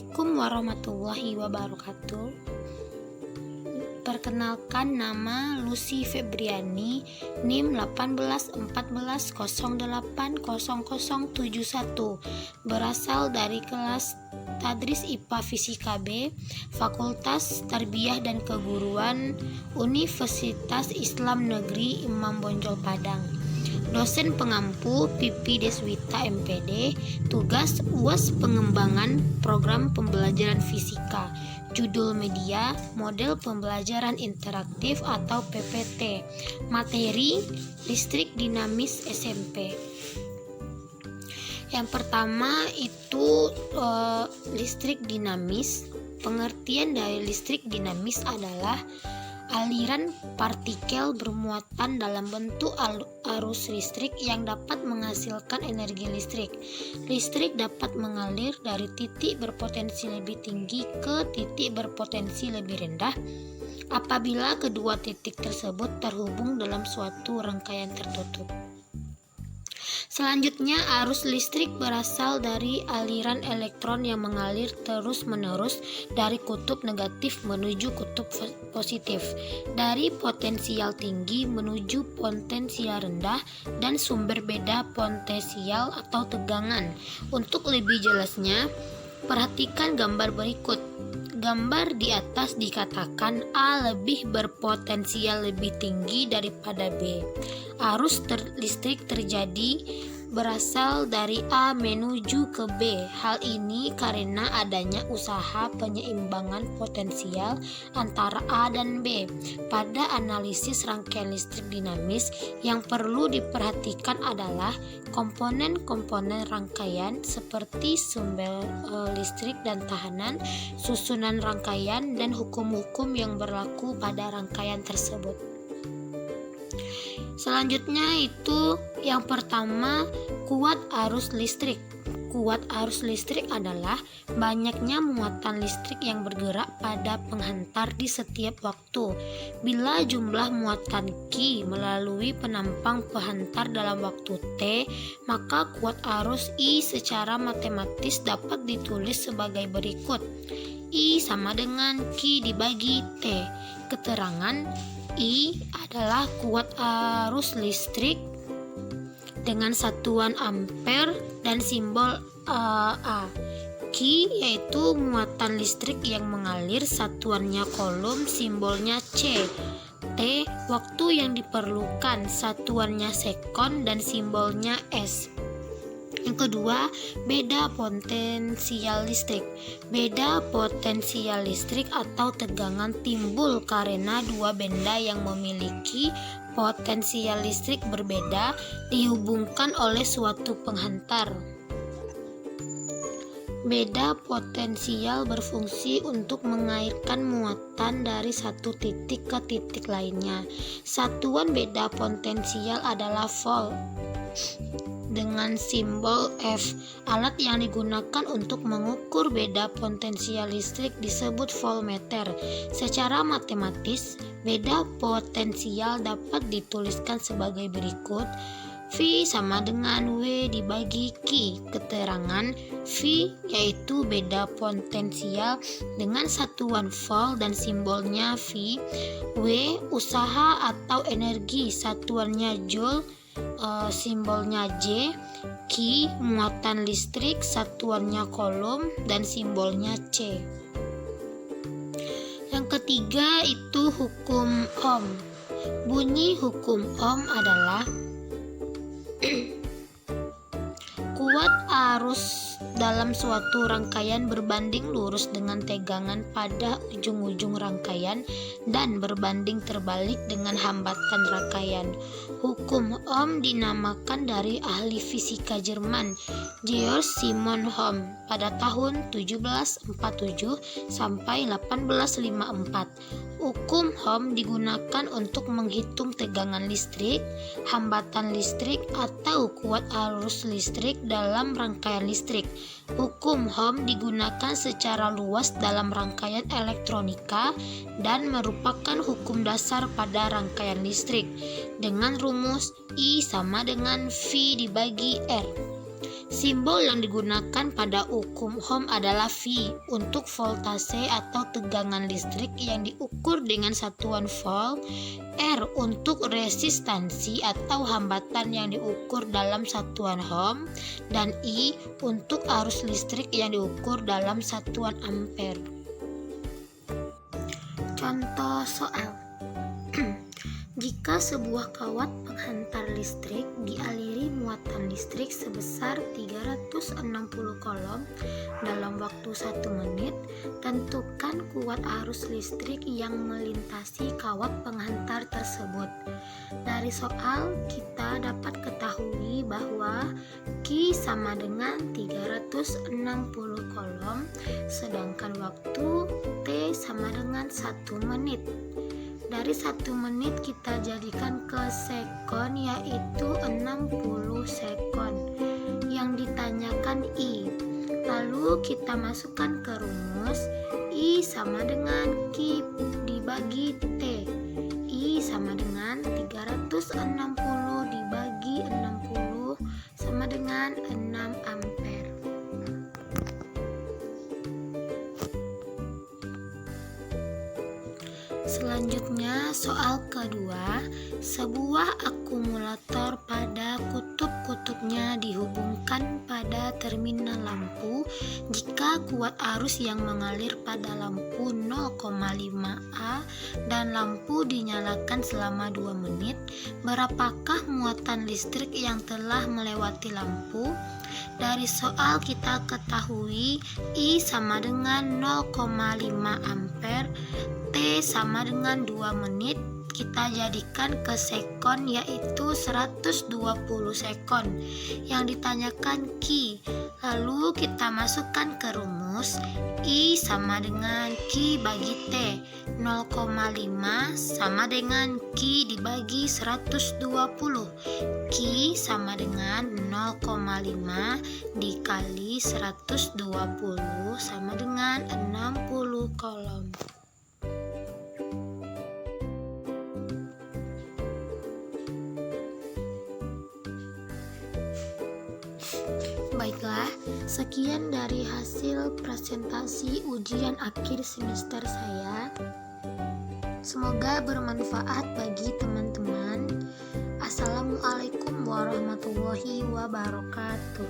Assalamualaikum warahmatullahi wabarakatuh. Perkenalkan, nama Lucy Febriani, NIM 1814080071, berasal dari kelas Tadris IPA Fisika B, Fakultas Tarbiyah dan Keguruan, Universitas Islam Negeri Imam Bonjol Padang. Dosen pengampu Pipi Deswita MPD, tugas UAS pengembangan program pembelajaran fisika. Judul media, model pembelajaran interaktif atau PPT. Materi, listrik dinamis SMP. Yang pertama itu listrik dinamis. Pengertian dari listrik dinamis adalah aliran partikel bermuatan dalam bentuk arus listrik yang dapat menghasilkan energi listrik. Listrik dapat mengalir dari titik berpotensi lebih tinggi ke titik berpotensi lebih rendah apabila kedua titik tersebut terhubung dalam suatu rangkaian tertutup. Selanjutnya, arus listrik berasal dari aliran elektron yang mengalir terus-menerus dari kutub negatif menuju kutub positif, dari potensial tinggi menuju potensial rendah, dan sumber beda potensial atau tegangan. Untuk lebih jelasnya, perhatikan gambar berikut. Gambar di atas dikatakan A lebih berpotensial lebih tinggi daripada B. Arus listrik terjadi berasal dari A menuju ke B. Hal ini karena adanya usaha penyeimbangan potensial antara A dan B. Pada analisis rangkaian listrik dinamis, yang perlu diperhatikan adalah komponen-komponen rangkaian seperti sumber listrik dan tahanan, susunan rangkaian, dan hukum-hukum yang berlaku pada rangkaian tersebut. Selanjutnya itu yang pertama, kuat arus listrik. Kuat arus listrik adalah banyaknya muatan listrik yang bergerak pada penghantar di setiap waktu. Bila jumlah muatan Q melalui penampang penghantar dalam waktu T, maka kuat arus I secara matematis dapat ditulis sebagai berikut. I sama dengan Q dibagi T. Keterangan I adalah kuat arus listrik dengan satuan ampere dan simbol A. Q yaitu muatan listrik yang mengalir, satuannya kolom, simbolnya C. T waktu yang diperlukan, satuannya sekon dan simbolnya S. Yang kedua, beda potensial listrik. Beda potensial listrik atau tegangan timbul karena dua benda yang memiliki potensial listrik berbeda dihubungkan oleh suatu penghantar. Beda potensial berfungsi untuk mengairkan muatan dari satu titik ke titik lainnya. Satuan beda potensial adalah volt dengan simbol F. Alat yang digunakan untuk mengukur beda potensial listrik disebut voltmeter. Secara matematis, beda potensial dapat dituliskan sebagai berikut. V sama dengan W dibagi Q. Keterangan V yaitu beda potensial dengan satuan volt dan simbolnya V. W usaha atau energi, satuannya joule, simbolnya J. Q muatan listrik, satuannya kolom dan simbolnya C. Yang ketiga itu hukum Ohm. Bunyi hukum Ohm adalah kuat arus dalam suatu rangkaian berbanding lurus dengan tegangan pada ujung-ujung rangkaian dan berbanding terbalik dengan hambatan rangkaian. Hukum Ohm dinamakan dari ahli fisika Jerman Georg Simon Ohm pada tahun 1747 sampai 1854. Hukum Ohm digunakan untuk menghitung tegangan listrik, hambatan listrik, atau kuat arus listrik dalam rangkaian listrik. Hukum Ohm digunakan secara luas dalam rangkaian elektronika dan merupakan hukum dasar pada rangkaian listrik dengan rumus I sama dengan V dibagi R. Simbol yang digunakan pada hukum Ohm adalah V untuk voltase atau tegangan listrik yang diukur dengan satuan volt, R untuk resistansi atau hambatan yang diukur dalam satuan ohm, dan I untuk arus listrik yang diukur dalam satuan ampere. Contoh soal. Jika sebuah kawat penghantar listrik dialiri muatan listrik sebesar 360 kolom dalam waktu 1 menit, tentukan kuat arus listrik yang melintasi kawat penghantar tersebut. Dari soal kita dapat ketahui bahwa Q sama dengan 360 kolom, sedangkan waktu T sama dengan 1 menit. Dari 1 menit kita jadikan ke sekon, yaitu 60 sekon. Yang ditanyakan I. Lalu kita masukkan ke rumus. I sama dengan Q dibagi T. I sama dengan 360 dibagi 60 sama dengan 6 ampere. Selanjutnya soal kedua, sebuah akumulator pada kutub-kutubnya dihubungkan pada terminal lampu. Jika kuat arus yang mengalir pada lampu 0,5A dan lampu dinyalakan selama 2 menit, berapakah muatan listrik yang telah melewati lampu? Dari soal kita ketahui I sama dengan 0,5 ampere, T sama dengan 2 menit, kita jadikan ke sekon, yaitu 120 sekon. Yang ditanyakan Q. Lalu kita masukkan ke rumus. I sama dengan Q bagi T. 0,5 sama dengan Q dibagi 120. Q sama dengan 0,5 dikali 120 sama dengan 60 kolom. Baiklah, sekian dari hasil presentasi ujian akhir semester saya. Semoga bermanfaat bagi teman-teman. Assalamualaikum warahmatullahi wabarakatuh.